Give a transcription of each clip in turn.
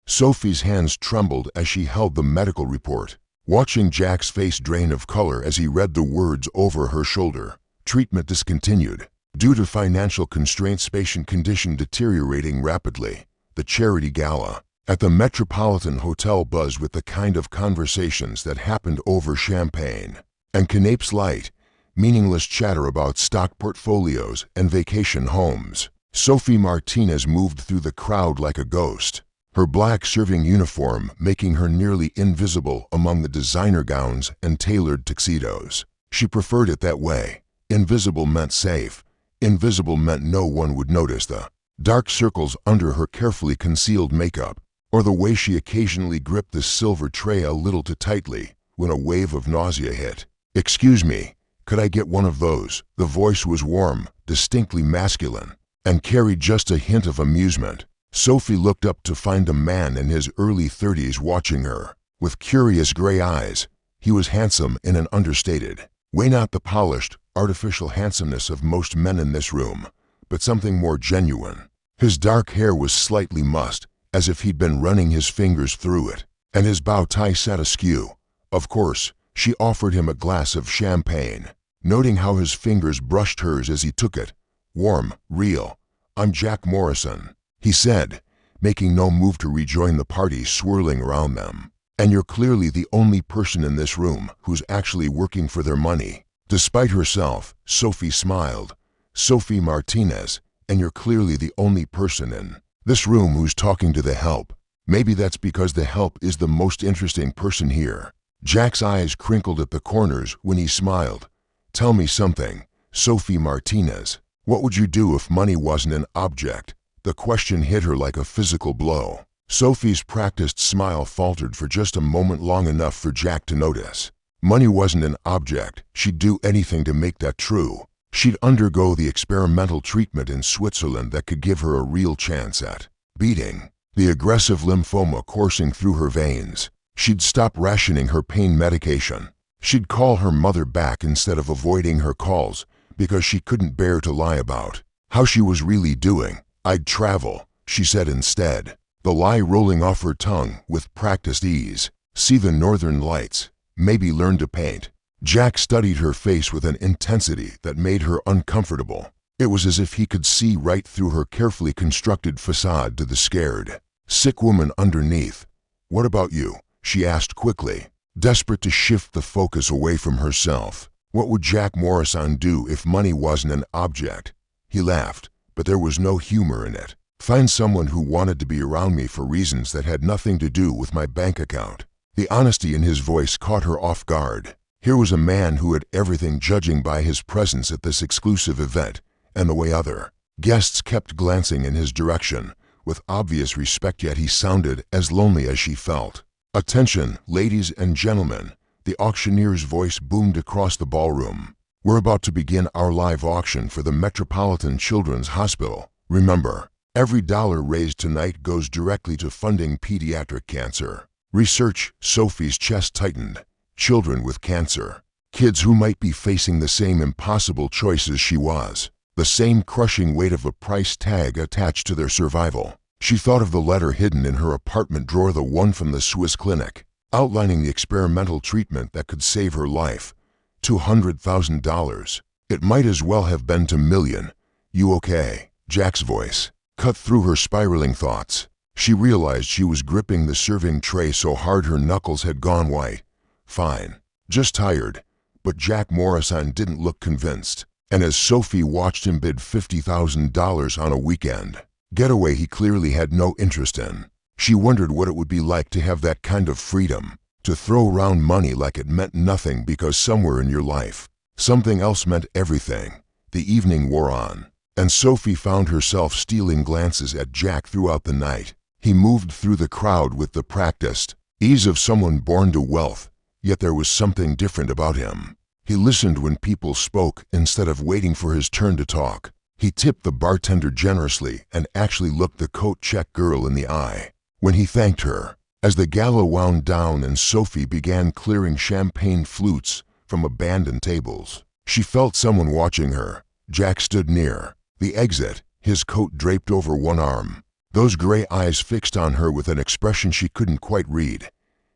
Sophie's hands trembled as she held the medical report, watching Jack's face drain of color as he read the words over her shoulder. Treatment discontinued. Due to financial constraints, patient condition deteriorating rapidly. The charity gala at the Metropolitan Hotel buzzed with the kind of conversations that happened over champagne and canapes light, meaningless chatter about stock portfolios and vacation homes. Sophie Martinez moved through the crowd like a ghost, her black serving uniform making her nearly invisible among the designer gowns and tailored tuxedos. She preferred it that way. Invisible meant safe. Invisible meant no one would notice the dark circles under her carefully concealed makeup, or the way she occasionally gripped the silver tray a little too tightly when a wave of nausea hit. "Excuse me, could I get one of those?" The voice was warm, distinctly masculine, and carried just a hint of amusement. Sophie looked up to find a man in his early 30s watching her, with curious gray eyes. He was handsome in an understated way, not the polished, artificial handsomeness of most men in this room, but something more genuine. His dark hair was slightly mussed, as if he'd been running his fingers through it, and his bow tie sat askew. Of course, she offered him a glass of champagne, noting how his fingers brushed hers as he took it. "Warm, real. I'm Jack Morrison," he said, making no move to rejoin the party swirling around them. "And you're clearly the only person in this room who's actually working for their money." Despite herself, Sophie smiled. "Sophie Martinez, and you're clearly the only person in this room who's talking to the help. Maybe that's because the help is the most interesting person here." Jack's eyes crinkled at the corners when he smiled. "Tell me something, Sophie Martinez. What would you do if money wasn't an object?" The question hit her like a physical blow. Sophie's practiced smile faltered for just a moment, long enough for Jack to notice. Money wasn't an object. She'd do anything to make that true. She'd undergo the experimental treatment in Switzerland that could give her a real chance at beating the aggressive lymphoma coursing through her veins. She'd stop rationing her pain medication. She'd call her mother back instead of avoiding her calls because she couldn't bear to lie about how she was really doing. "I'd travel," she said instead, the lie rolling off her tongue with practiced ease. "See the northern lights, maybe learn to paint." Jack studied her face with an intensity that made her uncomfortable. It was as if he could see right through her carefully constructed facade to the scared, sick woman underneath. "What about you?" she asked quickly, desperate to shift the focus away from herself. What would Jack Morrison do if money wasn't an object? He laughed, but there was no humor in it. "Find someone who wanted to be around me for reasons that had nothing to do with my bank account." The honesty in his voice caught her off guard. Here was a man who had everything, judging by his presence at this exclusive event and the way other guests kept glancing in his direction with obvious respect, yet he sounded as lonely as she felt. "Attention, ladies and gentlemen," the auctioneer's voice boomed across the ballroom. "We're about to begin our live auction for the Metropolitan Children's Hospital. Remember, every dollar raised tonight goes directly to funding pediatric cancer research." Sophie's chest tightened. Children with cancer. Kids who might be facing the same impossible choices she was. The same crushing weight of a price tag attached to their survival. She thought of the letter hidden in her apartment drawer, the one from the Swiss clinic, outlining the experimental treatment that could save her life. $200,000. It might as well have been $2 million. "You okay?" Jack's voice cut through her spiraling thoughts. She realized she was gripping the serving tray so hard her knuckles had gone white. "Fine. Just tired." But Jack Morrison didn't look convinced, and as Sophie watched him bid $50,000 on a weekend getaway he clearly had no interest in, she wondered what it would be like to have that kind of freedom, to throw around money like it meant nothing because somewhere in your life, something else meant everything. The evening wore on, and Sophie found herself stealing glances at Jack throughout the night. He moved through the crowd with the practiced ease of someone born to wealth, yet there was something different about him. He listened when people spoke instead of waiting for his turn to talk. He tipped the bartender generously and actually looked the coat-check girl in the eye when he thanked her. As the gala wound down and Sophie began clearing champagne flutes from abandoned tables, she felt someone watching her. Jack stood near the exit, his coat draped over one arm, those gray eyes fixed on her with an expression she couldn't quite read.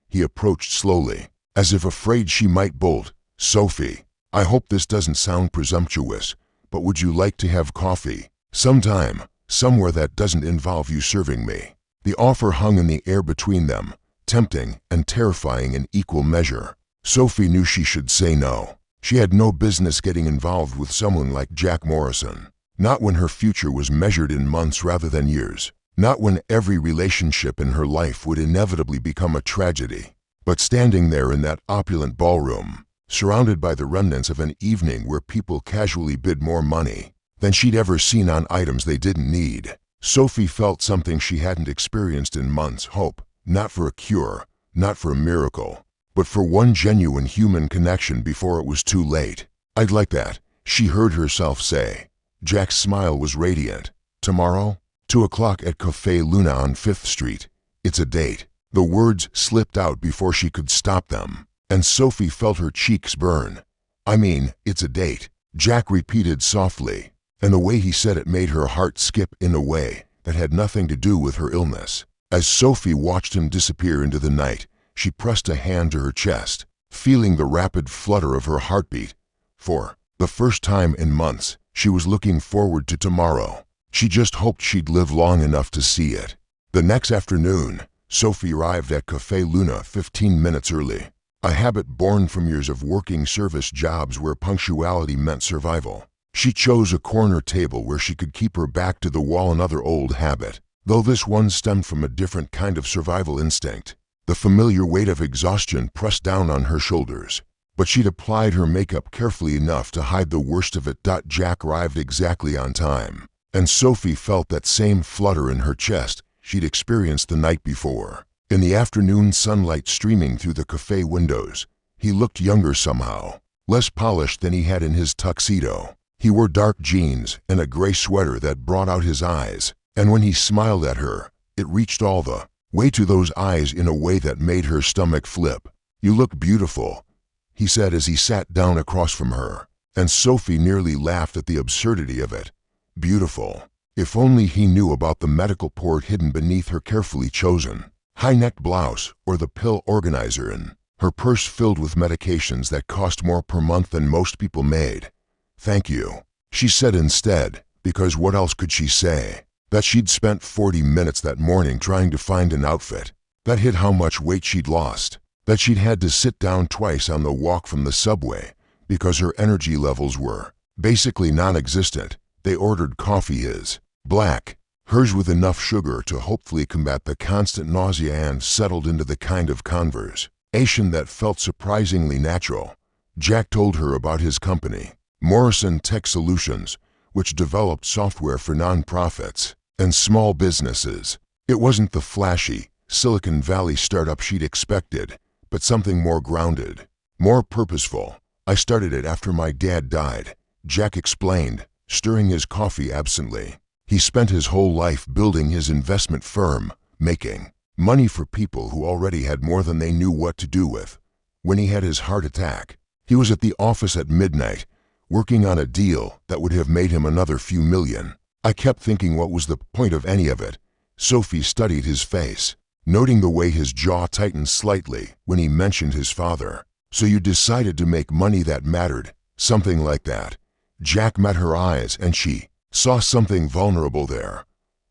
He approached slowly, as if afraid she might bolt. "Sophie, I hope this doesn't sound presumptuous, but would you like to have coffee? Sometime, somewhere that doesn't involve you serving me." The offer hung in the air between them, tempting and terrifying in equal measure. Sophie knew she should say no. She had no business getting involved with someone like Jack Morrison. Not when her future was measured in months rather than years. Not when every relationship in her life would inevitably become a tragedy. But standing there in that opulent ballroom, surrounded by the remnants of an evening where people casually bid more money than she'd ever seen on items they didn't need, Sophie felt something she hadn't experienced in months. Hope, not for a cure, not for a miracle, but for one genuine human connection before it was too late. "I'd like that," she heard herself say. Jack's smile was radiant. "Tomorrow? 2 o'clock at Café Luna on 5th Street. It's a date." The words slipped out before she could stop them, and Sophie felt her cheeks burn. "I mean, it's a date," Jack repeated softly, and the way he said it made her heart skip in a way that had nothing to do with her illness. As Sophie watched him disappear into the night, she pressed a hand to her chest, feeling the rapid flutter of her heartbeat. For the first time in months, she was looking forward to tomorrow. She just hoped she'd live long enough to see it. The next afternoon, Sophie arrived at Café Luna 15 minutes early, a habit born from years of working service jobs where punctuality meant survival. She chose a corner table where she could keep her back to the wall, another old habit, though this one stemmed from a different kind of survival instinct. The familiar weight of exhaustion pressed down on her shoulders, but she'd applied her makeup carefully enough to hide the worst of it. Jack arrived exactly on time, and Sophie felt that same flutter in her chest she'd experienced the night before. In the afternoon sunlight streaming through the cafe windows, he looked younger somehow, less polished than he had in his tuxedo. He wore dark jeans and a gray sweater that brought out his eyes, and when he smiled at her, it reached all the way to those eyes in a way that made her stomach flip. "You look beautiful," he said as he sat down across from her, and Sophie nearly laughed at the absurdity of it. Beautiful. If only he knew about the medical port hidden beneath her carefully chosen high-necked blouse, or the pill organizer in her purse filled with medications that cost more per month than most people made. "Thank you," she said instead, because what else could she say? That she'd spent 40 minutes that morning trying to find an outfit that hid how much weight she'd lost, that she'd had to sit down twice on the walk from the subway because her energy levels were basically non-existent. They ordered coffee, his black, hers with enough sugar to hopefully combat the constant nausea, and settled into the kind of conversation that felt surprisingly natural. Jack told her about his company, Morrison Tech Solutions, which developed software for nonprofits and small businesses. It wasn't the flashy Silicon Valley startup she'd expected, but something more grounded, more purposeful. "I started it after my dad died," Jack explained, stirring his coffee absently. He spent his whole life building his investment firm, making money for people who already had more than they knew what to do with. When he had his heart attack, he was at the office at midnight, working on a deal that would have made him another few million. "I kept thinking, what was the point of any of it?" Sophie studied his face, noting the way his jaw tightened slightly when he mentioned his father. "So you decided to make money that mattered, something like that." Jack met her eyes, and she saw something vulnerable there.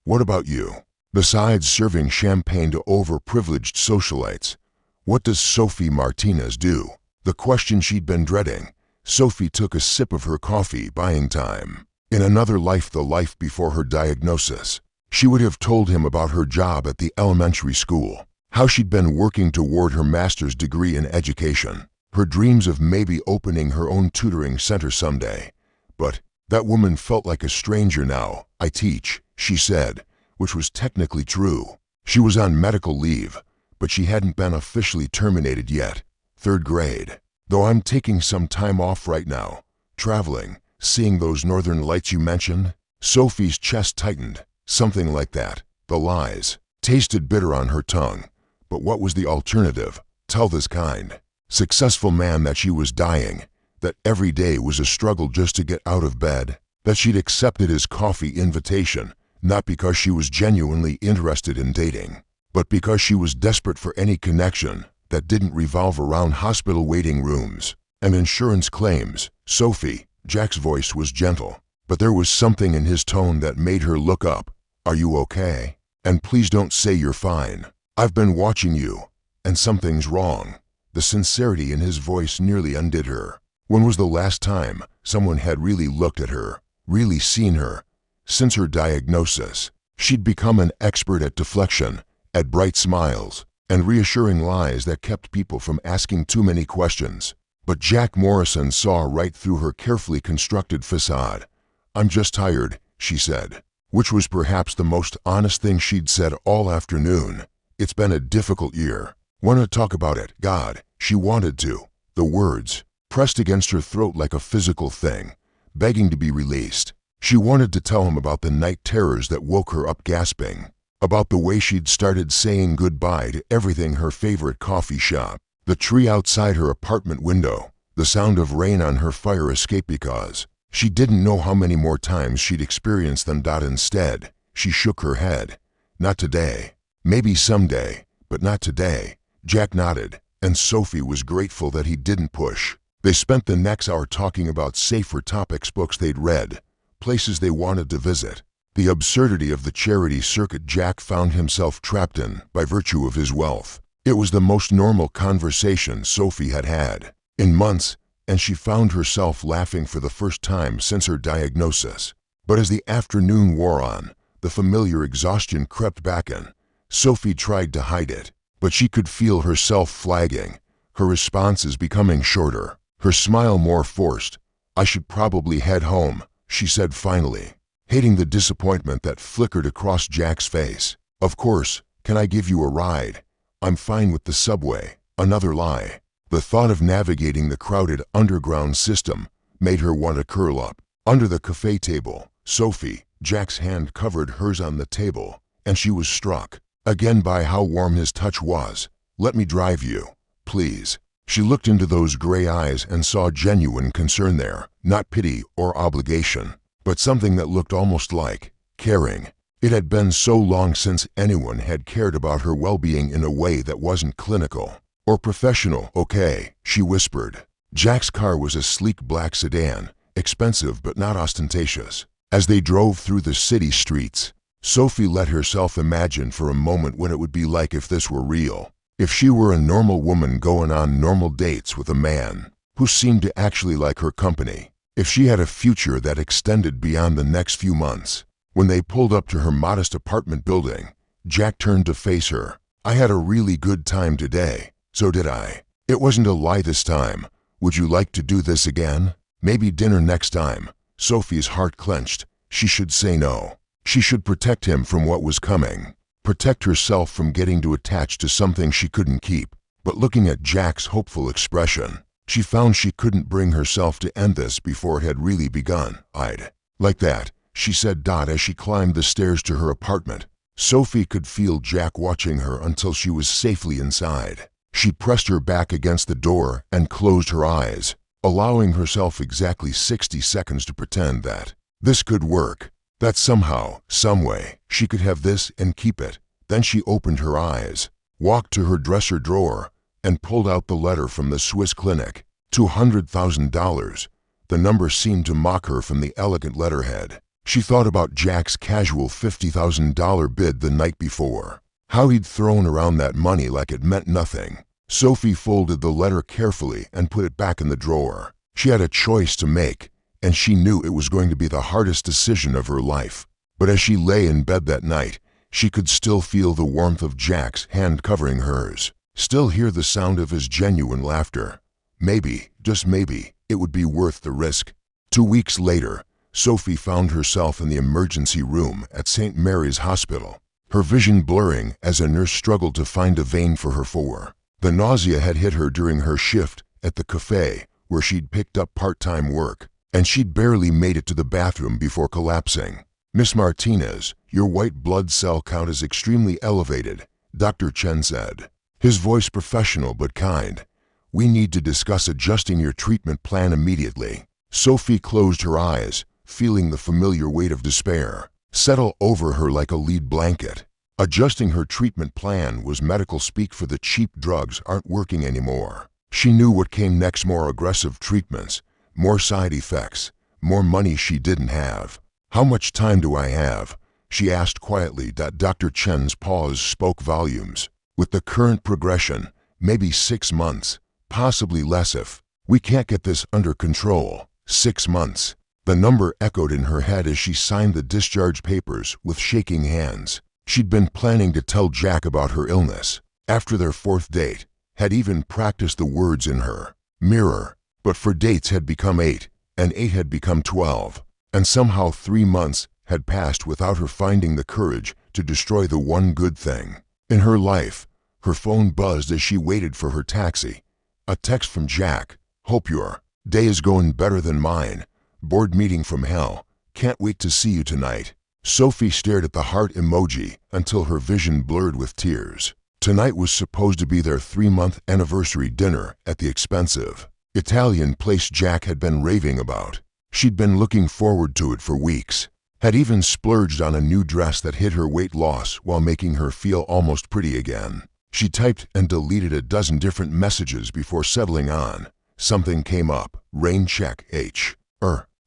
"What about you? Besides serving champagne to overprivileged socialites, what does Sophie Martinez do?" The question she'd been dreading. Sophie took a sip of her coffee, buying time. In another life, the life before her diagnosis, she would have told him about her job at the elementary school, how she'd been working toward her master's degree in education, her dreams of maybe opening her own tutoring center someday. But that woman felt like a stranger now. "I teach," she said, which was technically true. She was on medical leave, but she hadn't been officially terminated yet. "3rd grade. Though I'm taking some time off right now, traveling, seeing those northern lights you mentioned." Sophie's chest tightened. Something like that. The lies tasted bitter on her tongue. But what was the alternative? Tell this kind, successful man that she was dying, that every day was a struggle just to get out of bed, that she'd accepted his coffee invitation, not because she was genuinely interested in dating, but because she was desperate for any connection that didn't revolve around hospital waiting rooms and insurance claims. "Sophie," Jack's voice was gentle, but there was something in his tone that made her look up. "Are you okay? And please don't say you're fine. I've been watching you, and something's wrong." The sincerity in his voice nearly undid her. When was the last time someone had really looked at her, really seen her? Since her diagnosis, she'd become an expert at deflection, at bright smiles, and reassuring lies that kept people from asking too many questions. But Jack Morrison saw right through her carefully constructed facade. "I'm just tired," she said, which was perhaps the most honest thing she'd said all afternoon. "It's been a difficult year. Want to talk about it, God?" She wanted to. The words pressed against her throat like a physical thing, begging to be released. She wanted to tell him about the night terrors that woke her up gasping, about the way she'd started saying goodbye to everything: her favorite coffee shop, the tree outside her apartment window, the sound of rain on her fire escape, because she didn't know how many more times she'd experience them. Instead, she shook her head. "Not today. Maybe someday, but not today." Jack nodded, and Sophie was grateful that he didn't push. They spent the next hour talking about safer topics: books they'd read, places they wanted to visit, the absurdity of the charity circuit Jack found himself trapped in by virtue of his wealth. It was the most normal conversation Sophie had had in months, and she found herself laughing for the first time since her diagnosis. But as the afternoon wore on, the familiar exhaustion crept back in. Sophie tried to hide it, but she could feel herself flagging, her responses becoming shorter, her smile more forced. "I should probably head home," she said finally, hating the disappointment that flickered across Jack's face. "Of course, can I give you a ride? I'm fine with the subway." Another lie. The thought of navigating the crowded underground system made her want to curl up under the cafe table. "Sophie," Jack's hand covered hers on the table, and she was struck again by how warm his touch was. "Let me drive you, please." She looked into those gray eyes and saw genuine concern there, not pity or obligation, but something that looked almost like caring. It had been so long since anyone had cared about her well-being in a way that wasn't clinical or professional. "Okay," she whispered. Jack's car was a sleek black sedan, expensive but not ostentatious. As they drove through the city streets, Sophie let herself imagine for a moment what it would be like if this were real. If she were a normal woman going on normal dates with a man who seemed to actually like her company. If she had a future that extended beyond the next few months. When they pulled up to her modest apartment building, Jack turned to face her. "I had a really good time today." "So did I." It wasn't a lie this time. "Would you like to do this again? Maybe dinner next time." Sophie's heart clenched. She should say no. She should protect him from what was coming. Protect herself from getting too attached to something she couldn't keep. But looking at Jack's hopeful expression, she found she couldn't bring herself to end this before it had really begun. "I'd like that," she said as she climbed the stairs to her apartment. Sophie could feel Jack watching her until she was safely inside. She pressed her back against the door and closed her eyes, allowing herself exactly 60 seconds to pretend that this could work, that somehow, someway, she could have this and keep it. Then she opened her eyes, walked to her dresser drawer, and pulled out the letter from the Swiss clinic. $200,000. The number seemed to mock her from the elegant letterhead. She thought about Jack's casual $50,000 bid the night before. How he'd thrown around that money like it meant nothing. Sophie folded the letter carefully and put it back in the drawer. She had a choice to make, and she knew it was going to be the hardest decision of her life. But as she lay in bed that night, she could still feel the warmth of Jack's hand covering hers, still hear the sound of his genuine laughter. Maybe, just maybe, it would be worth the risk. 2 weeks later, Sophie found herself in the emergency room at St. Mary's Hospital, her vision blurring as a nurse struggled to find a vein for her four. The nausea had hit her during her shift at the cafe where she'd picked up part-time work, and she'd barely made it to the bathroom before collapsing. "Miss Martinez, your white blood cell count is extremely elevated," Dr. Chen said, his voice professional but kind. "We need to discuss adjusting your treatment plan immediately." Sophie closed her eyes, feeling the familiar weight of despair. settle over her like a lead blanket. Adjusting her treatment plan was medical speak for the cheap drugs aren't working anymore. She knew what came next: more aggressive treatments, more side effects, more money she didn't have. "How much time do I have?" she asked quietly. Dr. Chen's pause spoke volumes. "With the current progression, maybe 6 months, possibly less if we can't get this under control." 6 months. The number echoed in her head as she signed the discharge papers with shaking hands. She'd been planning to tell Jack about her illness after their 4th date, had even practiced the words in her mirror, but 4 dates had become 8, and 8 had become 12, and somehow 3 months had passed without her finding the courage to destroy the one good thing in her life. Her phone buzzed as she waited for her taxi. A text from Jack. "Hope your day is going better than mine. Board meeting from hell. Can't wait to see you tonight." Sophie stared at the heart emoji until her vision blurred with tears. Tonight was supposed to be their 3-month anniversary dinner at the expensive Italian place Jack had been raving about. She'd been looking forward to it for weeks, had even splurged on a new dress that hid her weight loss while making her feel almost pretty again. She typed and deleted a dozen different messages before settling on. Something came up. Rain check.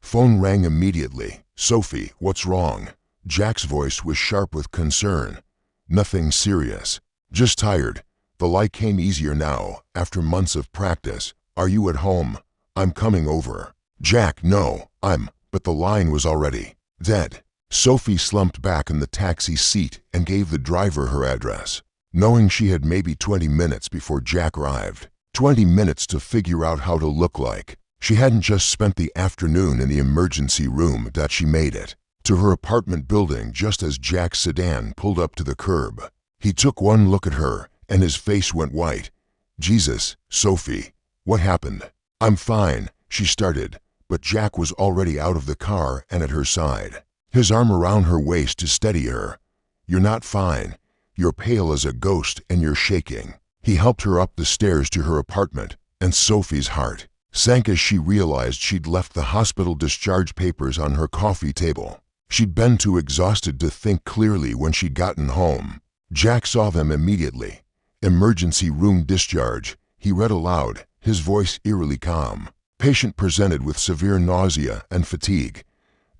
Phone rang immediately. "Sophie, what's wrong?" Jack's voice was sharp with concern. "Nothing serious. Just tired." The lie came easier now, after months of practice. "Are you at home? I'm coming over." "Jack, no, but the line was already dead." Sophie slumped back in the taxi seat and gave the driver her address, knowing she had maybe 20 minutes before Jack arrived. 20 minutes to figure out how to look like she hadn't just spent the afternoon in the emergency room. She made it to her apartment building just as Jack's sedan pulled up to the curb. He took one look at her, and his face went white. "Jesus, Sophie, what happened?" "I'm fine," she started, but Jack was already out of the car and at her side, his arm around her waist to steady her. "You're not fine. You're pale as a ghost and you're shaking." He helped her up the stairs to her apartment, and Sophie's heart sank as she realized she'd left the hospital discharge papers on her coffee table. She'd been too exhausted to think clearly when she'd gotten home. Jack saw them immediately. "Emergency room discharge," he read aloud, his voice eerily calm. "Patient presented with severe nausea and fatigue.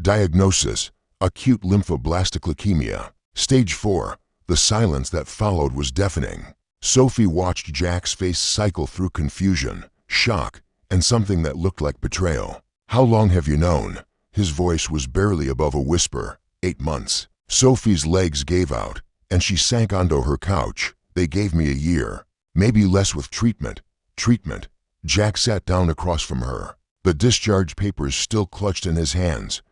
Diagnosis: acute lymphoblastic leukemia. Stage 4. The silence that followed was deafening. Sophie watched Jack's face cycle through confusion, shock, and something that looked like betrayal. "How long have you known?" His voice was barely above a whisper. 8 months. Sophie's legs gave out, and she sank onto her couch. "They gave me a year. Maybe less with treatment." "Treatment?" Jack sat down across from her, the discharge papers still clutched in his hands.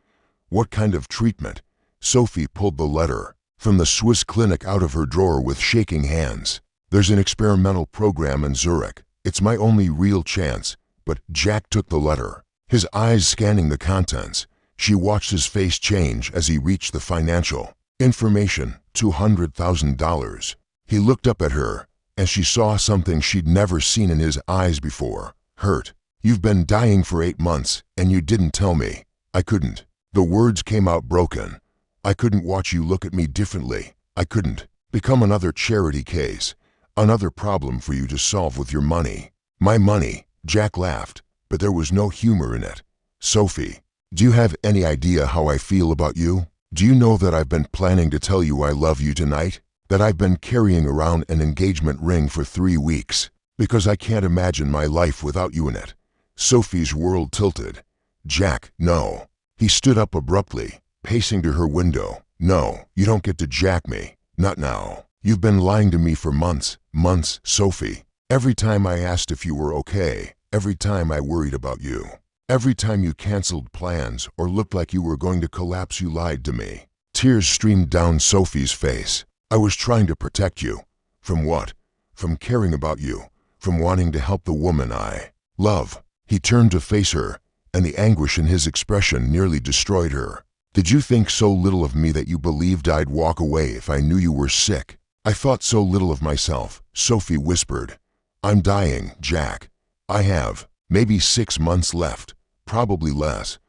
"What kind of treatment?" Sophie pulled the letter from the Swiss clinic out of her drawer with shaking hands. "There's an experimental program in Zurich. It's my only real chance." But Jack took the letter, his eyes scanning the contents. She watched his face change as he reached the financial information. $200,000. He looked up at her, and she saw something she'd never seen in his eyes before. Hurt. "You've been dying for 8 months, and you didn't tell me." "I couldn't." The words came out broken. "I couldn't watch you look at me differently. I couldn't become another charity case, another problem for you to solve with your money." "My money," Jack laughed, but there was no humor in it. "Sophie, do you have any idea how I feel about you? Do you know that I've been planning to tell you I love you tonight? That I've been carrying around an engagement ring for 3 weeks, because I can't imagine my life without you in it." Sophie's world tilted. "Jack, no." He stood up abruptly, pacing to her window. "No, you don't get to jack me. Not now. You've been lying to me for months, Sophie. Every time I asked if you were okay, every time I worried about you, every time you canceled plans or looked like you were going to collapse, you lied to me." Tears streamed down Sophie's face. "I was trying to protect you." "From what?" "From caring about you, from wanting to help the woman I love." He turned to face her, and the anguish in his expression nearly destroyed her. "Did you think so little of me that you believed I'd walk away if I knew you were sick?" "I thought so little of myself," Sophie whispered. "I'm dying, Jack. I have maybe 6 months left, probably less.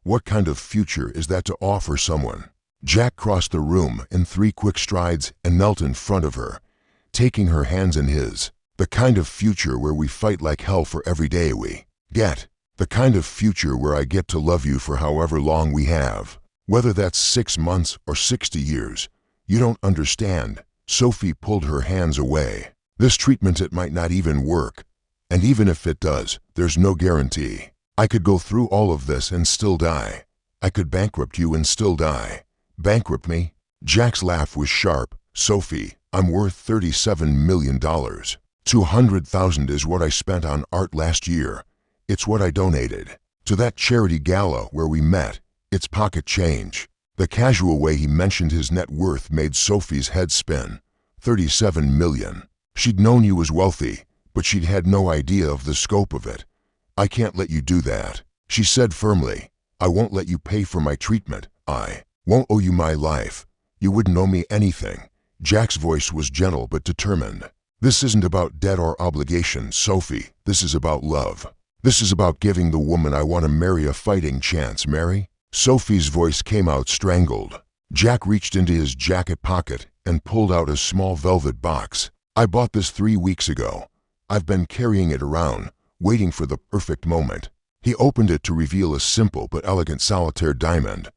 What kind of future is that to offer someone Jack crossed the room in 3 quick strides and knelt in front of her, taking her hands in his. The kind of future where we fight like hell for every day we get. The kind of future where I get to love you for however long we have. Whether that's 6 months or 60 years. You don't understand. Sophie pulled her hands away. This treatment, it might not even work. And even if it does, there's no guarantee. I could go through all of this and still die. I could bankrupt you and still die. Bankrupt me? Jack's laugh was sharp. Sophie, I'm worth $37 million. 200,000 is what I spent on art last year. It's what I donated to that charity gala where we met. It's pocket change. The casual way he mentioned his net worth made Sophie's head spin. 37 million. She'd known he was wealthy, but she'd had no idea of the scope of it. I can't let you do that, she said firmly. I won't let you pay for my treatment. I won't owe you my life. You wouldn't owe me anything. Jack's voice was gentle but determined. This isn't about debt or obligation, Sophie. This is about love. This is about giving the woman I want to marry a fighting chance, Mary. Sophie's voice came out strangled. Jack reached into his jacket pocket and pulled out a small velvet box. I bought this 3 weeks ago. I've been carrying it around, waiting for the perfect moment. He opened it to reveal a simple but elegant solitaire diamond.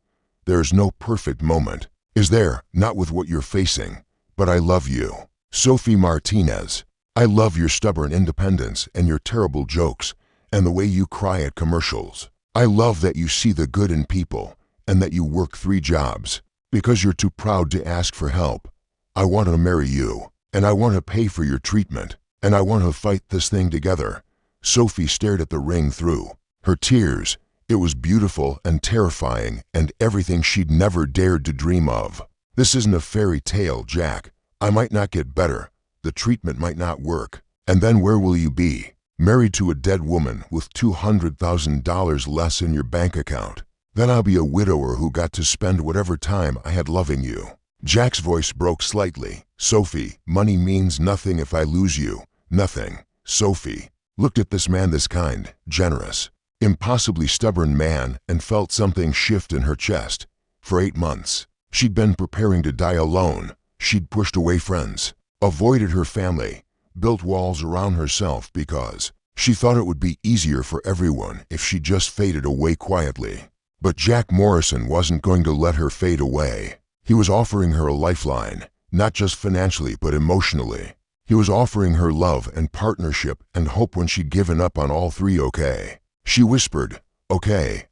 There's no perfect moment, is there? Not with what you're facing. But I love you. Sophie Martinez. I love your stubborn independence and your terrible jokes and the way you cry at commercials. I love that you see the good in people and that you work 3 jobs because you're too proud to ask for help. I want to marry you, and I want to pay for your treatment, and I want to fight this thing together. Sophie stared at the ring through her tears. It was beautiful and terrifying and everything she'd never dared to dream of. This isn't a fairy tale, Jack. I might not get better. The treatment might not work. And then where will you be? Married to a dead woman with $200,000 less in your bank account. Then I'll be a widower who got to spend whatever time I had loving you. Jack's voice broke slightly. Sophie, money means nothing if I lose you. Nothing. Sophie looked at this man, this kind, generous, impossibly stubborn man, and felt something shift in her chest. For 8 months, she'd been preparing to die alone. She'd pushed away friends, avoided her family, built walls around herself because she thought it would be easier for everyone if she just faded away quietly. But Jack Morrison wasn't going to let her fade away. He was offering her a lifeline, not just financially but emotionally. He was offering her love and partnership and hope when she'd given up on all 3. Okay. She whispered, okay,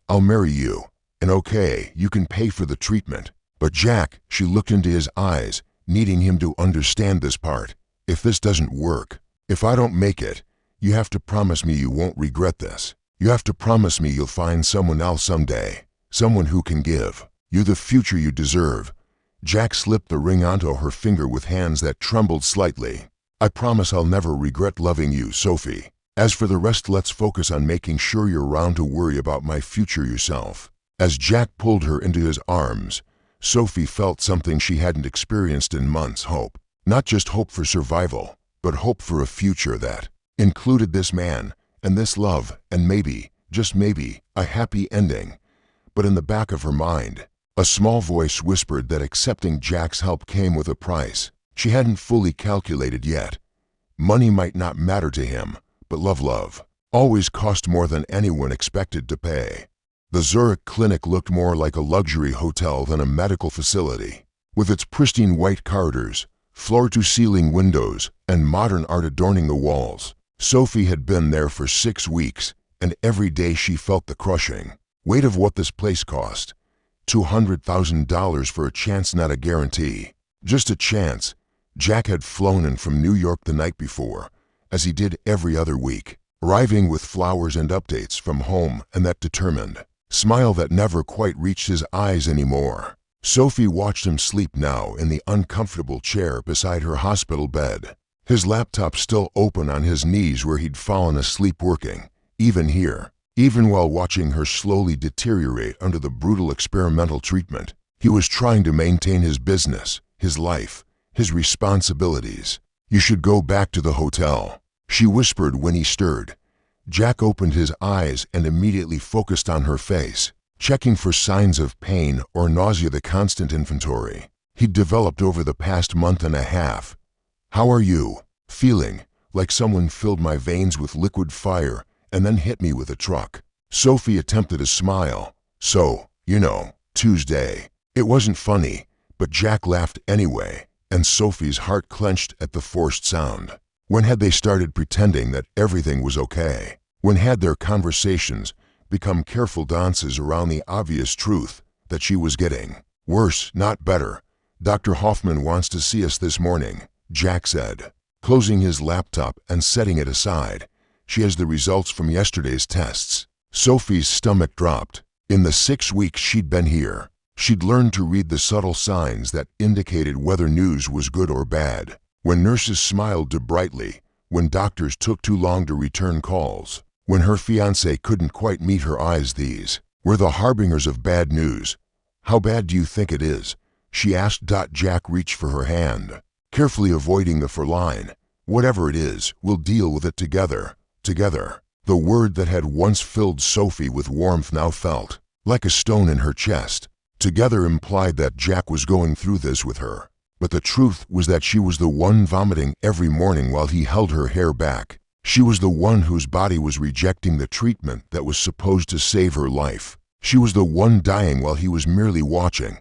I'll marry you. And okay, you can pay for the treatment. But Jack, she looked into his eyes, needing him to understand this part. If this doesn't work, if I don't make it, you have to promise me you won't regret this. You have to promise me you'll find someone else someday, someone who can give you the future you deserve. Jack slipped the ring onto her finger with hands that trembled slightly. I promise I'll never regret loving you, Sophie. As for the rest, let's focus on making sure you're around to worry about my future yourself. As Jack pulled her into his arms, Sophie felt something she hadn't experienced in months. Hope. Not just hope for survival, but hope for a future that included this man and this love and maybe, just maybe, a happy ending. But in the back of her mind, a small voice whispered that accepting Jack's help came with a price she hadn't fully calculated yet. Money might not matter to him, but love always cost more than anyone expected to pay. The Zurich clinic looked more like a luxury hotel than a medical facility. With its pristine white corridors, floor-to-ceiling windows, and modern art adorning the walls, Sophie had been there for 6 weeks, and every day she felt the crushing weight of what this place cost. $200,000 for a chance, not a guarantee. Just a chance. Jack had flown in from New York the night before, as he did every other week, arriving with flowers and updates from home and that determined smile that never quite reached his eyes anymore. Sophie watched him sleep now in the uncomfortable chair beside her hospital bed, his laptop still open on his knees where he'd fallen asleep working. Even here, even while watching her slowly deteriorate under the brutal experimental treatment, he was trying to maintain his business, his life, his responsibilities. You should go back to the hotel, she whispered when he stirred. Jack opened his eyes and immediately focused on her face. checking for signs of pain or nausea, the constant inventory he'd developed over the past month and a half. "How are you?" "Feeling like someone filled my veins with liquid fire and then hit me with a truck." Sophie attempted a smile. "So, Tuesday." It wasn't funny, but Jack laughed anyway, and Sophie's heart clenched at the forced sound. When had they started pretending that everything was okay? When had their conversations become careful dances around the obvious truth that she was getting worse, not better? "Dr. Hoffman wants to see us this morning," Jack said, closing his laptop and setting it aside. "She has the results from yesterday's tests." Sophie's stomach dropped. In the 6 weeks she'd been here, she'd learned to read the subtle signs that indicated whether news was good or bad. When nurses smiled too brightly, when doctors took too long to return calls, when her fiancé couldn't quite meet her eyes, these were the harbingers of bad news. "How bad do you think it is?" she asked. Jack reached for her hand, carefully avoiding the for line. "Whatever it is, we'll deal with it together." Together. The word that had once filled Sophie with warmth now felt like a stone in her chest. Together implied that Jack was going through this with her. But the truth was that she was the one vomiting every morning while he held her hair back. She was the one whose body was rejecting the treatment that was supposed to save her life. She was the one dying while he was merely watching.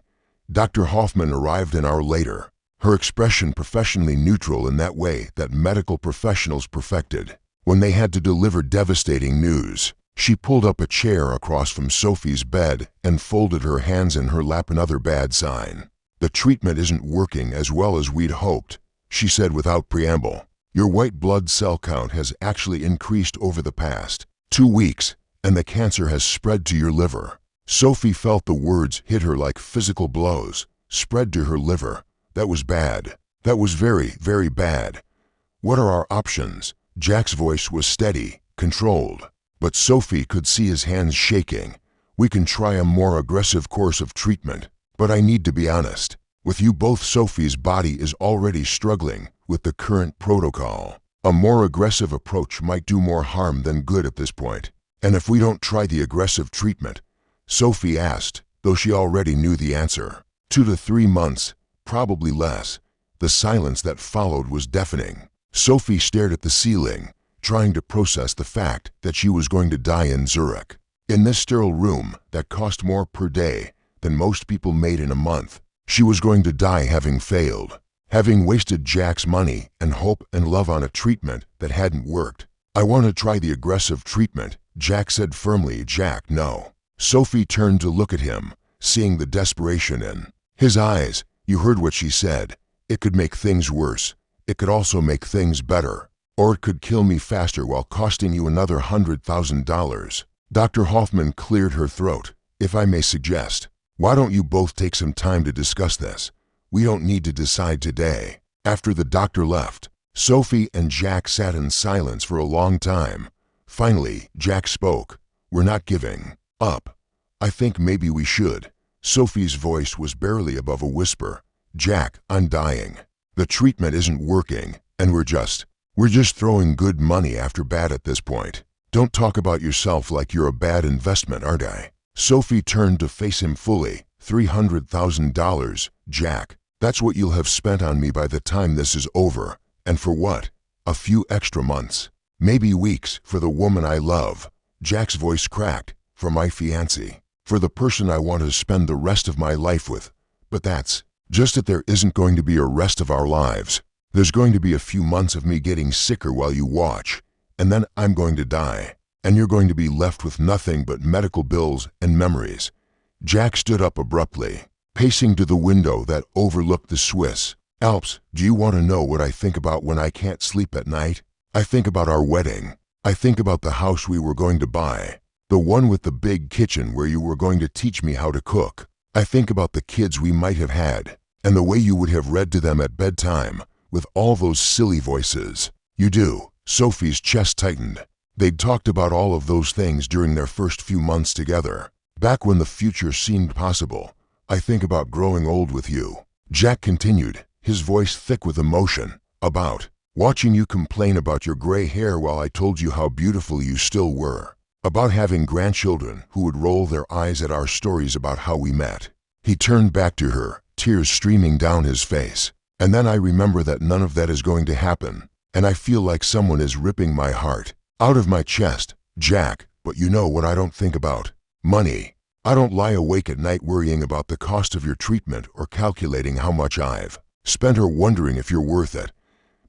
Dr. Hoffman arrived an hour later, her expression professionally neutral in that way that medical professionals perfected when they had to deliver devastating news. She pulled up a chair across from Sophie's bed and folded her hands in her lap. "Another bad sign. The treatment isn't working as well as we'd hoped," she said without preamble. "Your white blood cell count has actually increased over the past 2 weeks, and the cancer has spread to your liver." Sophie felt the words hit her like physical blows. Spread to her liver. That was bad. That was very, very bad. "What are our options?" Jack's voice was steady, controlled, but Sophie could see his hands shaking. "We can try a more aggressive course of treatment, but I need to be honest with you both. Sophie's body is already struggling with the current protocol. A more aggressive approach might do more harm than good at this point." "And if we don't try the aggressive treatment?" Sophie asked, though she already knew the answer. 2 to 3 months, probably less." The silence that followed was deafening. Sophie stared at the ceiling, trying to process the fact that she was going to die in Zurich, in this sterile room that cost more per day than most people made in a month. She was going to die having failed, having wasted Jack's money and hope and love on a treatment that hadn't worked. "I want to try the aggressive treatment," Jack said firmly. "Jack, no." Sophie turned to look at him, seeing the desperation in his eyes. "You heard what she said. It could make things worse. It could also make things better. Or it could kill me faster while costing you another $100,000. Dr. Hoffman cleared her throat. "If I may suggest, why don't you both take some time to discuss this? We don't need to decide today." After the doctor left, Sophie and Jack sat in silence for a long time. Finally, Jack spoke. "We're not giving up. I think maybe we should." Sophie's voice was barely above a whisper. "Jack, I'm dying. The treatment isn't working, and we're just throwing good money after bad at this point. Don't talk about yourself like you're a bad investment, aren't I?" Sophie turned to face him fully. $300,000, Jack. That's what you'll have spent on me by the time this is over. And for what? A few extra months. Maybe weeks for the woman I love. Jack's voice cracked. For my fiancée. For the person I want to spend the rest of my life with. But that's just it. There isn't going to be a rest of our lives. There's going to be a few months of me getting sicker while you watch. And then I'm going to die. And you're going to be left with nothing but medical bills and memories. Jack stood up abruptly, pacing to the window that overlooked the Swiss Alps. "Do you want to know what I think about when I can't sleep at night? I think about our wedding. I think about the house we were going to buy. The one with the big kitchen where you were going to teach me how to cook. I think about the kids we might have had, and the way you would have read to them at bedtime, with all those silly voices." "You do?" Sophie's chest tightened. They'd talked about all of those things during their first few months together, back when the future seemed possible. "I think about growing old with you," Jack continued, his voice thick with emotion. "About watching you complain about your gray hair while I told you how beautiful you still were. about having grandchildren who would roll their eyes at our stories about how we met. He turned back to her, tears streaming down his face. And then I remember that none of that is going to happen, and I feel like someone is ripping my heart out of my chest. Jack, but you know what I don't think about? Money. I don't lie awake at night worrying about the cost of your treatment or calculating how much I've spent or wondering if you're worth it.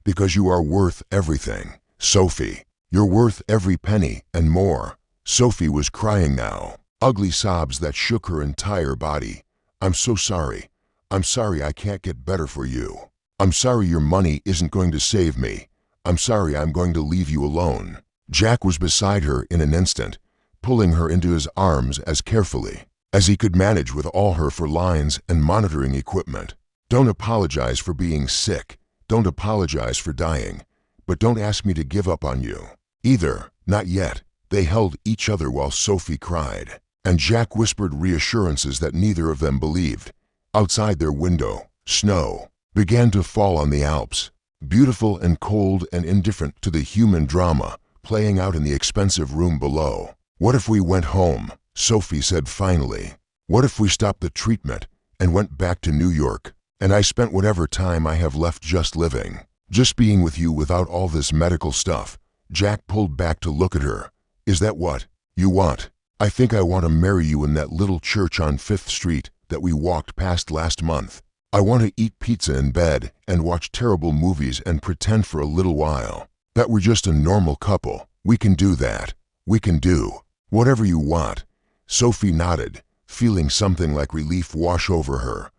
Because you are worth everything, Sophie. You're worth every penny and more. Sophie was crying now, ugly sobs that shook her entire body. I'm so sorry. I'm sorry I can't get better for you. I'm sorry your money isn't going to save me. I'm sorry I'm going to leave you alone. Jack was beside her in an instant, pulling her into his arms as carefully as he could manage with all her for lines and monitoring equipment. Don't apologize for being sick. Don't apologize for dying. But don't ask me to give up on you either. Not yet. They held each other while Sophie cried, and Jack whispered reassurances that neither of them believed. Outside their window, snow began to fall on the Alps, beautiful and cold and indifferent to the human drama playing out in the expensive room below. What if we went home? Sophie said finally. What if we stopped the treatment and went back to New York, and I spent whatever time I have left just living, just being with you without all this medical stuff? Jack pulled back to look at her. Is that what you want? I think I want to marry you in that little church on 5th Street that we walked past last month. I want to eat pizza in bed and watch terrible movies and pretend for a little while that we're just a normal couple. We can do that. We can do whatever you want. Sophie nodded, feeling something like relief wash over her.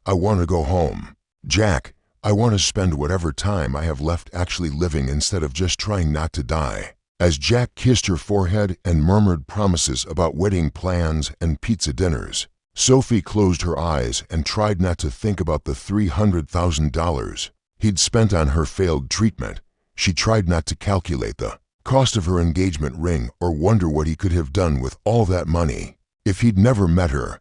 I want to go home. Jack, I want to spend whatever time I have left actually living instead of just trying not to die. As Jack kissed her forehead and murmured promises about wedding plans and pizza dinners, Sophie closed her eyes and tried not to think about the $300,000 he'd spent on her failed treatment. She tried not to calculate the cost of her engagement ring or wonder what he could have done with all that money if he'd never met her.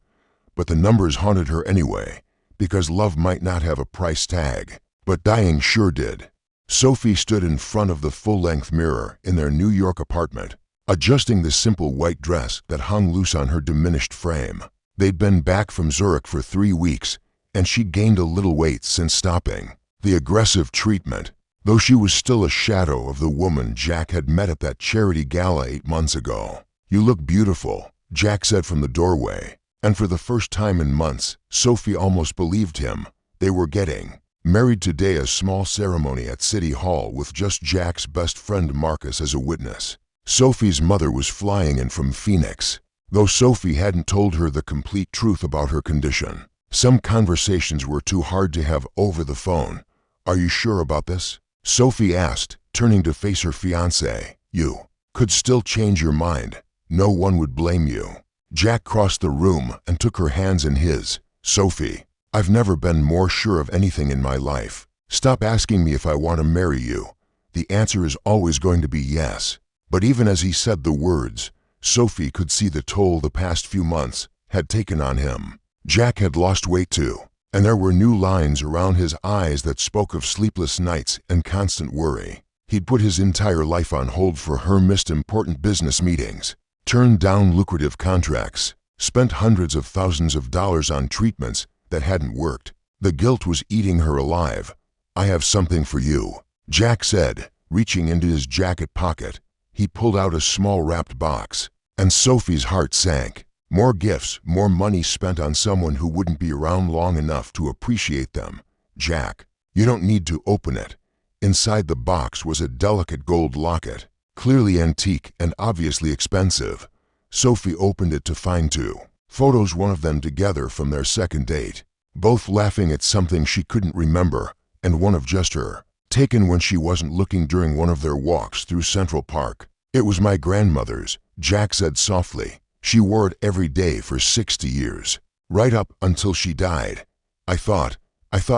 But the numbers haunted her anyway, because love might not have a price tag, but dying sure did. Sophie stood in front of the full-length mirror in their New York apartment, adjusting the simple white dress that hung loose on her diminished frame. They'd been back from Zurich for 3 weeks, and she'd gained a little weight since stopping the aggressive treatment, though she was still a shadow of the woman Jack had met at that charity gala 8 months ago. You look beautiful, Jack said from the doorway, and for the first time in months, Sophie almost believed him. They were getting married today, a small ceremony at City Hall with just Jack's best friend Marcus as a witness. Sophie's mother was flying in from Phoenix, though Sophie hadn't told her the complete truth about her condition. Some conversations were too hard to have over the phone. Are you sure about this? Sophie asked, turning to face her fiancé. You could still change your mind. No one would blame you. Jack crossed the room and took her hands in his. Sophie, I've never been more sure of anything in my life. Stop asking me if I want to marry you. The answer is always going to be yes. But even as he said the words, Sophie could see the toll the past few months had taken on him. Jack had lost weight too, and there were new lines around his eyes that spoke of sleepless nights and constant worry. He'd put his entire life on hold for her, missed important business meetings, turned down lucrative contracts, spent hundreds of thousands of dollars on treatments that hadn't worked. The guilt was eating her alive. I have something for you, Jack said, reaching into his jacket pocket. He pulled out a small wrapped box, and Sophie's heart sank. More gifts, more money spent on someone who wouldn't be around long enough to appreciate them. Jack, you don't need to open it. Inside the box was a delicate gold locket, clearly antique and obviously expensive. Sophie opened it to find 2 photos, one of them together from their second date, both laughing at something she couldn't remember, and one of just her, taken when she wasn't looking during one of their walks through Central Park. It was my grandmother's, Jack said softly. She wore it every day for 60 years, right up until she died. I thought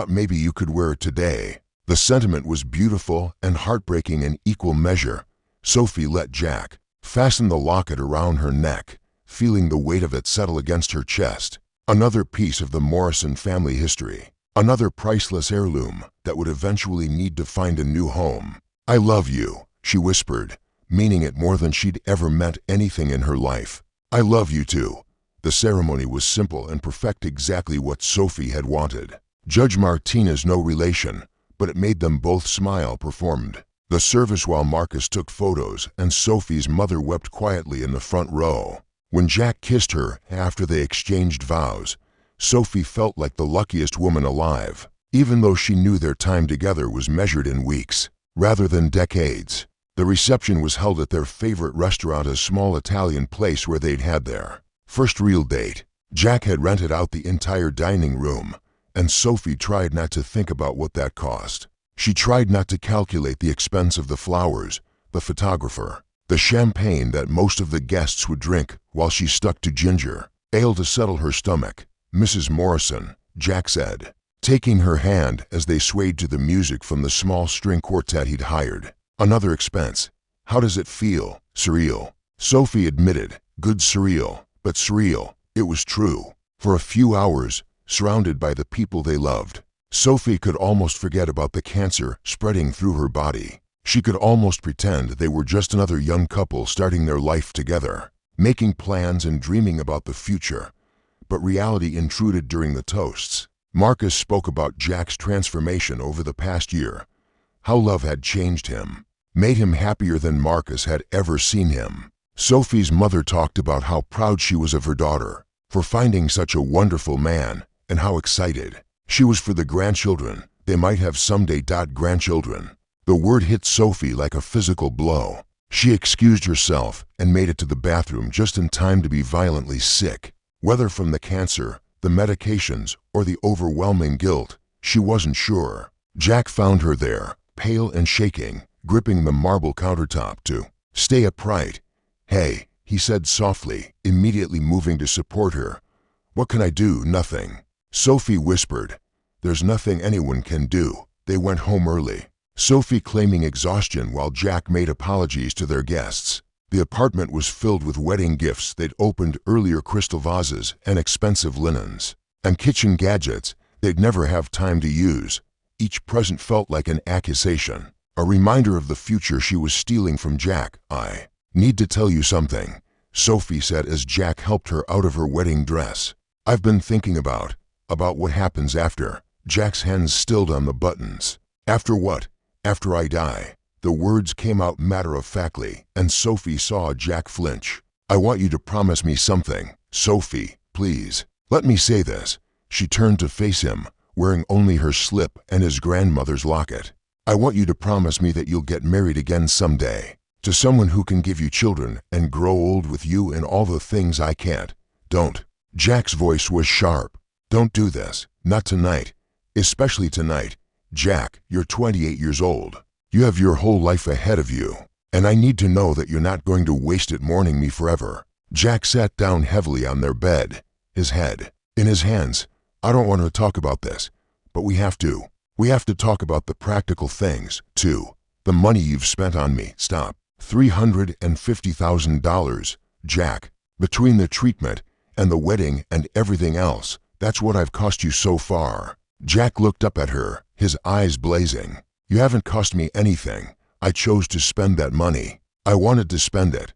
maybe you could wear it today. The sentiment was beautiful and heartbreaking in equal measure. Sophie let Jack fasten the locket around her neck, feeling the weight of it settle against her chest. Another piece of the Morrison family history, another priceless heirloom that would eventually need to find a new home. I love you, she whispered, meaning it more than she'd ever meant anything in her life. "I love you too." The ceremony was simple and perfect, exactly what Sophie had wanted. Judge Martinez, no relation, but it made them both smile, performed the service while Marcus took photos and Sophie's mother wept quietly in the front row. When Jack kissed her after they exchanged vows, Sophie felt like the luckiest woman alive, even though she knew their time together was measured in weeks rather than decades. The reception was held at their favorite restaurant, a small Italian place where they'd had their first real date. Jack had rented out the entire dining room, and Sophie tried not to think about what that cost. She tried not to calculate the expense of the flowers, the photographer, the champagne that most of the guests would drink, while she stuck to ginger ale to settle her stomach. "Mrs. Morrison," Jack said, taking her hand as they swayed to the music from the small string quartet he'd hired. "Another expense. How does it feel?" "Surreal," Sophie admitted. "Good surreal, but surreal." It was true. For a few hours, surrounded by the people they loved, Sophie could almost forget about the cancer spreading through her body. She could almost pretend they were just another young couple starting their life together, making plans and dreaming about the future. But reality intruded during the toasts. Marcus spoke about Jack's transformation over the past year, how love had changed him, made him happier than Marcus had ever seen him. Sophie's mother talked about how proud she was of her daughter for finding such a wonderful man, and how excited she was for the grandchildren they might have someday. Grandchildren. The word hit Sophie like a physical blow. She excused herself and made it to the bathroom just in time to be violently sick. Whether from the cancer, the medications, or the overwhelming guilt, she wasn't sure. Jack found her there, pale and shaking, gripping the marble countertop to stay upright. "Hey," he said softly, immediately moving to support her. "What can I do?" "Nothing," Sophie whispered. "There's nothing anyone can do." They went home early, Sophie claiming exhaustion while Jack made apologies to their guests. The apartment was filled with wedding gifts they'd opened earlier, crystal vases and expensive linens, and kitchen gadgets they'd never have time to use. Each present felt like an accusation, a reminder of the future she was stealing from Jack. "I need to tell you something," Sophie said as Jack helped her out of her wedding dress. "I've been thinking about what happens after." Jack's hands stilled on the buttons. "After what?" "After I die." The words came out matter-of-factly, and Sophie saw Jack flinch. "I want you to promise me something, Sophie, please. Let me say this." She turned to face him, wearing only her slip and his grandmother's locket. "I want you to promise me that you'll get married again someday, to someone who can give you children and grow old with you and all the things I can't." "Don't." Jack's voice was sharp. "Don't do this. Not tonight. Especially tonight. Jack, you're 28 years old. You have your whole life ahead of you, and I need to know that you're not going to waste it mourning me forever." Jack sat down heavily on their bed, his head in his hands. "I don't want to talk about this, but we have to. We have to talk about the practical things, too. The money you've spent on me." "Stop." $350,000, Jack. "Between the treatment and the wedding and everything else, that's what I've cost you so far." Jack looked up at her, his eyes blazing. "You haven't cost me anything. I chose to spend that money. I wanted to spend it.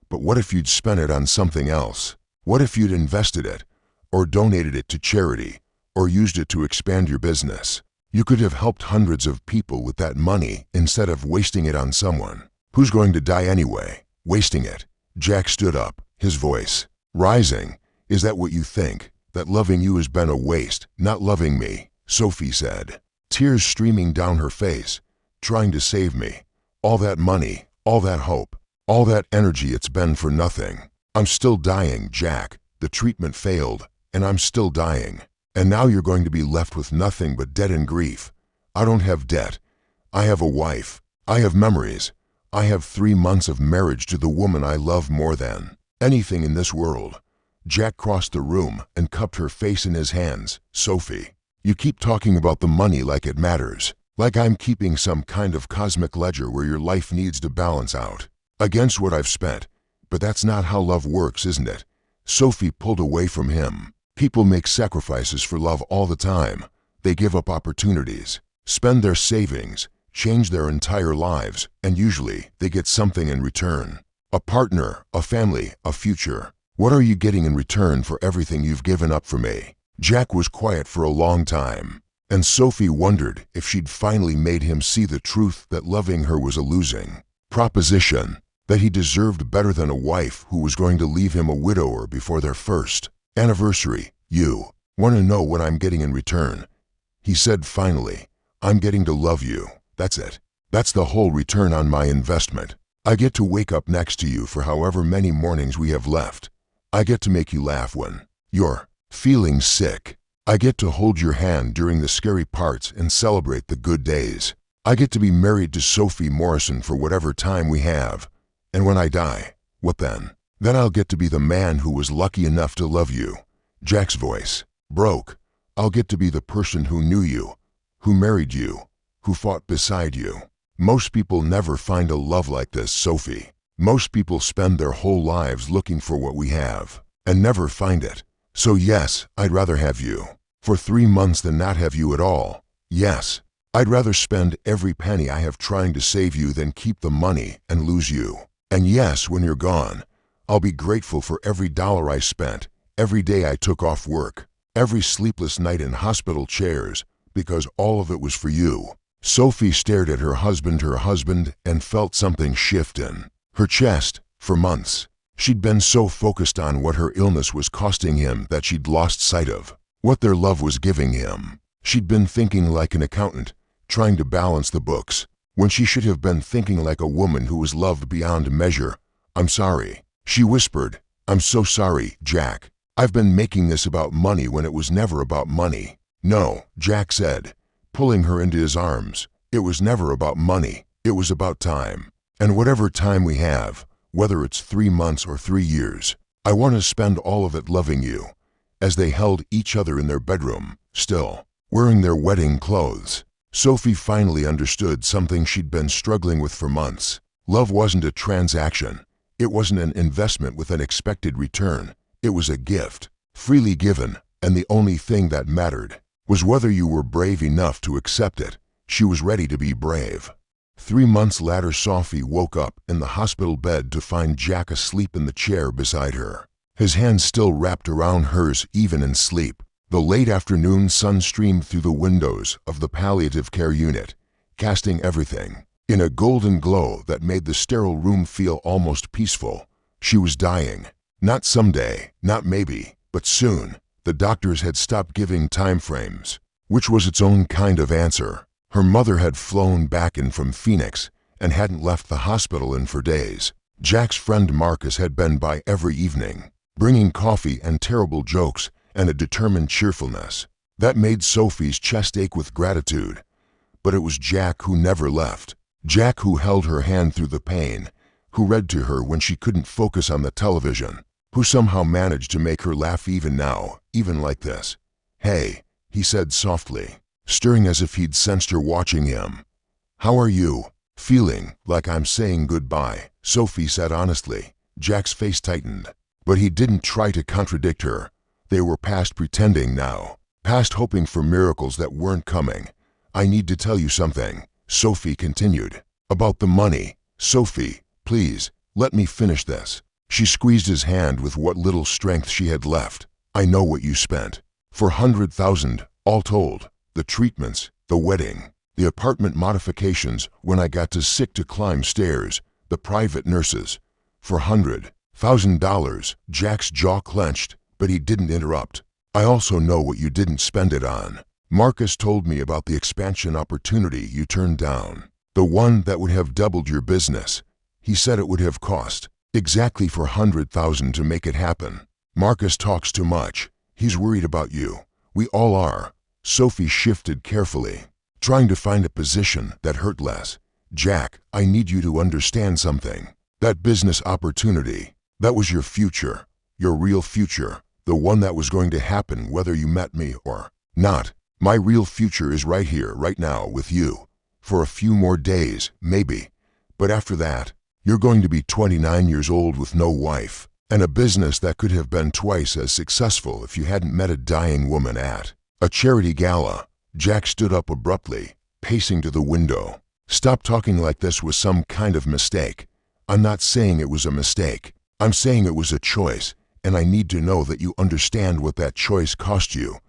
But what if you'd spent it on something else? What if you'd invested it, or donated it to charity, or used it to expand your business? You could have helped hundreds of people with that money instead of wasting it on someone who's going to die anyway." "Wasting it?" Jack stood up, his voice rising. "Is that what you think? That loving you has been a waste, not loving me?" Sophie said, tears streaming down her face. "Trying to save me. All that money, all that hope, all that energy, it's been for nothing. I'm still dying, Jack. The treatment failed, and I'm still dying. And now you're going to be left with nothing but debt and grief." "I don't have debt. I have a wife. I have memories. I have 3 months of marriage to the woman I love more than anything in this world." Jack crossed the room and cupped her face in his hands. "Sophie, you keep talking about the money like it matters, like I'm keeping some kind of cosmic ledger where your life needs to balance out against what I've spent. But that's not how love works, isn't it?" Sophie pulled away from him. "People make sacrifices for love all the time. They give up opportunities, spend their savings, change their entire lives, and usually they get something in return. A partner, a family, a future. What are you getting in return for everything you've given up for me? Jack was quiet for a long time, and Sophie wondered if she'd finally made him see the truth that loving her was a losing proposition, that he deserved better than a wife who was going to leave him a widower before their first anniversary. You want to know what I'm getting in return? He said finally. I'm getting to love you. That's it. That's the whole return on my investment. I get to wake up next to you for however many mornings we have left. I get to make you laugh when you're feeling sick. I get to hold your hand during the scary parts and celebrate the good days. I get to be married to Sophie Morrison for whatever time we have. And when I die, what then? Then I'll get to be the man who was lucky enough to love you. Jack's voice broke. I'll get to be the person who knew you, who married you, who fought beside you. Most people never find a love like this, Sophie. Most people spend their whole lives looking for what we have, and never find it. So yes, I'd rather have you for 3 months than not have you at all. Yes, I'd rather spend every penny I have trying to save you than keep the money and lose you. And yes, when you're gone, I'll be grateful for every dollar I spent, every day I took off work, every sleepless night in hospital chairs, because all of it was for you. Sophie stared at her husband, and felt something shift in her chest. For months, she'd been so focused on what her illness was costing him that she'd lost sight of what their love was giving him. She'd been thinking like an accountant, trying to balance the books, when she should have been thinking like a woman who was loved beyond measure. I'm sorry, she whispered. I'm so sorry, Jack. I've been making this about money when it was never about money. No, Jack said, pulling her into his arms. It was never about money. It was about time. And whatever time we have, whether it's 3 months or 3 years, I want to spend all of it loving you. As they held each other in their bedroom, still wearing their wedding clothes, Sophie finally understood something she'd been struggling with for months. Love wasn't a transaction. It wasn't an investment with an expected return. It was a gift, freely given, and the only thing that mattered was whether you were brave enough to accept it. She was ready to be brave. 3 months later, Sophie woke up in the hospital bed to find Jack asleep in the chair beside her, his hands still wrapped around hers even in sleep. The late afternoon sun streamed through the windows of the palliative care unit, casting everything in a golden glow that made the sterile room feel almost peaceful. She was dying. Not someday, not maybe, but soon. The doctors had stopped giving time frames, which was its own kind of answer. Her mother had flown back in from Phoenix and hadn't left the hospital in for days. Jack's friend Marcus had been by every evening, bringing coffee and terrible jokes and a determined cheerfulness that made Sophie's chest ache with gratitude. But it was Jack who never left. Jack who held her hand through the pain, who read to her when she couldn't focus on the television, who somehow managed to make her laugh even now, even like this. Hey, he said softly, stirring as if he'd sensed her watching him. How are you? Feeling like I'm saying goodbye, Sophie said honestly. Jack's face tightened, but he didn't try to contradict her. They were past pretending now, past hoping for miracles that weren't coming. I need to tell you something, Sophie continued. About the money. Sophie, please, let me finish this. She squeezed his hand with what little strength she had left. I know what you spent. $400,000, all told. The treatments, the wedding, the apartment modifications when I got too sick to climb stairs, the private nurses. $400,000, Jack's jaw clenched, but he didn't interrupt. I also know what you didn't spend it on. Marcus told me about the expansion opportunity you turned down. The one that would have doubled your business. He said it would have cost exactly $400,000 to make it happen. Marcus talks too much. He's worried about you. We all are. Sophie shifted carefully, trying to find a position that hurt less. Jack, I need you to understand something. That business opportunity, that was your future, your real future, the one that was going to happen whether you met me or not. My real future is right here, right now with you. For a few more days, maybe. But after that, you're going to be 29 years old with no wife, and a business that could have been twice as successful if you hadn't met a dying woman at a charity gala. Jack stood up abruptly, pacing to the window. Stop talking like this was some kind of mistake. I'm not saying it was a mistake. I'm saying it was a choice, and I need to know that you understand what that choice cost you."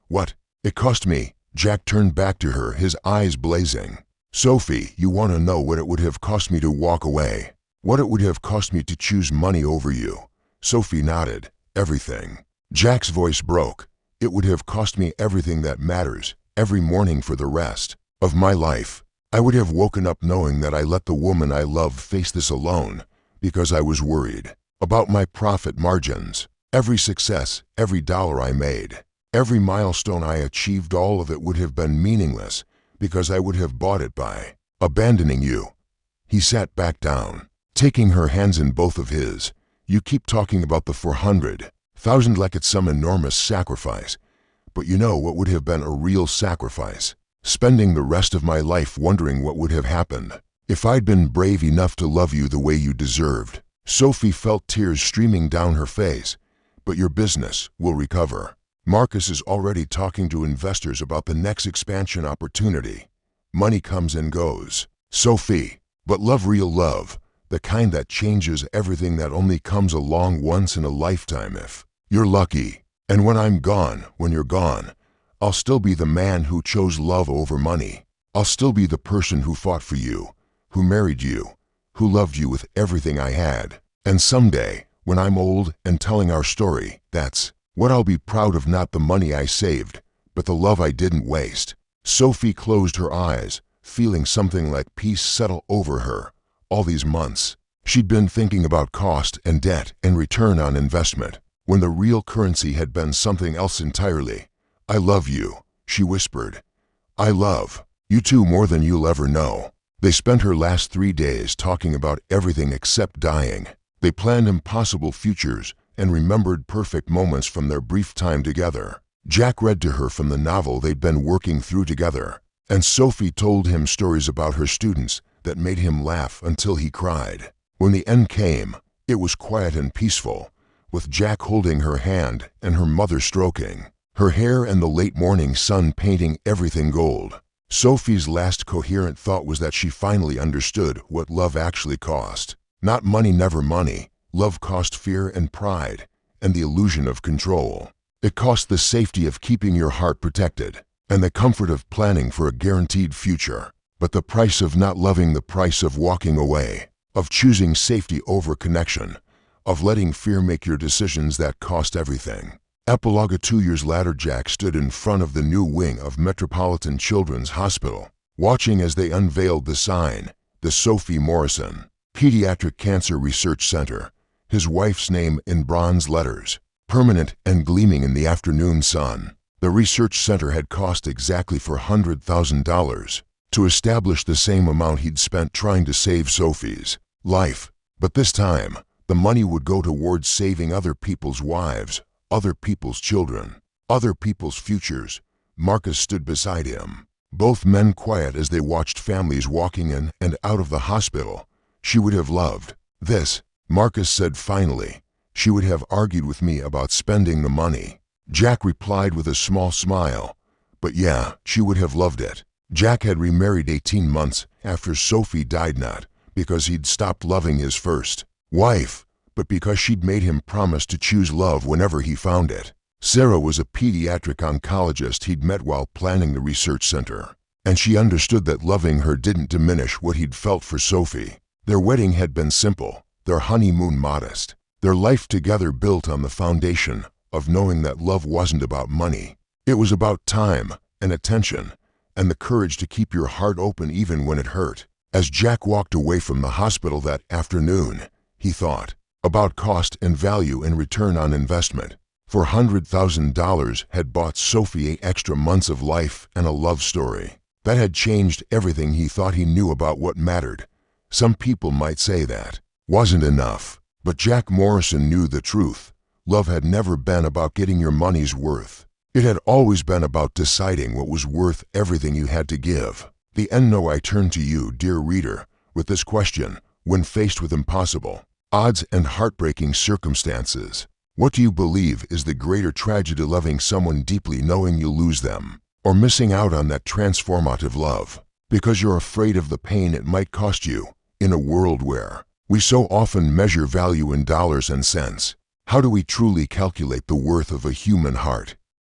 "What? It cost me?" Jack turned back to her, his eyes blazing. "Sophie, you want to know what it would have cost me to walk away? What it would have cost me to choose money over you?" Sophie nodded. "Everything." Jack's voice broke. "It would have cost me everything that matters, every morning for the rest of my life. I would have woken up knowing that I let the woman I love face this alone because I was worried about my profit margins. Every success, every dollar I made, every milestone I achieved, all of it would have been meaningless because I would have bought it by abandoning you." He sat back down, taking her hands in both of his. "You keep talking about the 400,000 like it's some enormous sacrifice, but you know what would have been a real sacrifice? Spending the rest of my life wondering what would have happened if I'd been brave enough to love you the way you deserved." Sophie felt tears streaming down her face. "But your business will recover. Marcus is already talking to investors about the next expansion opportunity. Money comes and goes, Sophie, but love, real love, the kind that changes everything, that only comes along once in a lifetime if you're lucky. And when I'm gone, when you're gone, I'll still be the man who chose love over money. I'll still be the person who fought for you, who married you, who loved you with everything I had. And someday, when I'm old and telling our story, that's what I'll be proud of, not the money I saved, but the love I didn't waste." Sophie closed her eyes, feeling something like peace settle over her. All these months, she'd been thinking about cost and debt and return on investment, when the real currency had been something else entirely. "I love you," she whispered. "I love you too, more than you'll ever know." They spent her last 3 days talking about everything except dying. They planned impossible futures and remembered perfect moments from their brief time together. Jack read to her from the novel they'd been working through together, and Sophie told him stories about her students that made him laugh until he cried. When the end came, it was quiet and peaceful, with Jack holding her hand and her mother stroking her hair and the late morning sun painting everything gold. Sophie's last coherent thought was that she finally understood what love actually cost. Not money, never money. Love cost fear and pride and the illusion of control. It cost the safety of keeping your heart protected and the comfort of planning for a guaranteed future. But the price of not loving, the price of walking away, of choosing safety over connection, of letting fear make your decisions, that cost everything. Epilogue. 2 years later, Jack stood in front of the new wing of Metropolitan Children's Hospital, watching as they unveiled the sign, the Sophie Morrison Pediatric Cancer Research Center, his wife's name in bronze letters, permanent and gleaming in the afternoon sun. The research center had cost exactly $400,000 to establish, the same amount he'd spent trying to save Sophie's life. But this time, the money would go towards saving other people's wives, other people's children, other people's futures. Marcus stood beside him, both men quiet as they watched families walking in and out of the hospital. "She would have loved this," Marcus said finally. "She would have argued with me about spending the money." Jack replied with a small smile, "But yeah, she would have loved it." Jack had remarried 18 months after Sophie died, not because he'd stopped loving his first wife, but because she'd made him promise to choose love whenever he found it. Sarah was a pediatric oncologist he'd met while planning the research center, and she understood that loving her didn't diminish what he'd felt for Sophie. Their wedding had been simple, their honeymoon modest, their life together built on the foundation of knowing that love wasn't about money. It was about time and attention and the courage to keep your heart open even when it hurt. As Jack walked away from the hospital that afternoon, he thought about cost and value and return on investment. $400,000 had bought Sophie 8 extra months of life and a love story that had changed everything he thought he knew about what mattered. Some people might say that wasn't enough, but Jack Morrison knew the truth. Love had never been about getting your money's worth. It had always been about deciding what was worth everything you had to give. The end. No, I turn to you, dear reader, with this question. When faced with impossible odds and heartbreaking circumstances, what do you believe is the greater tragedy, loving someone deeply knowing you'll lose them, or missing out on that transformative love? Because you're afraid of the pain it might cost you. In a world where we so often measure value in dollars and cents, how do we truly calculate the worth of a human heart?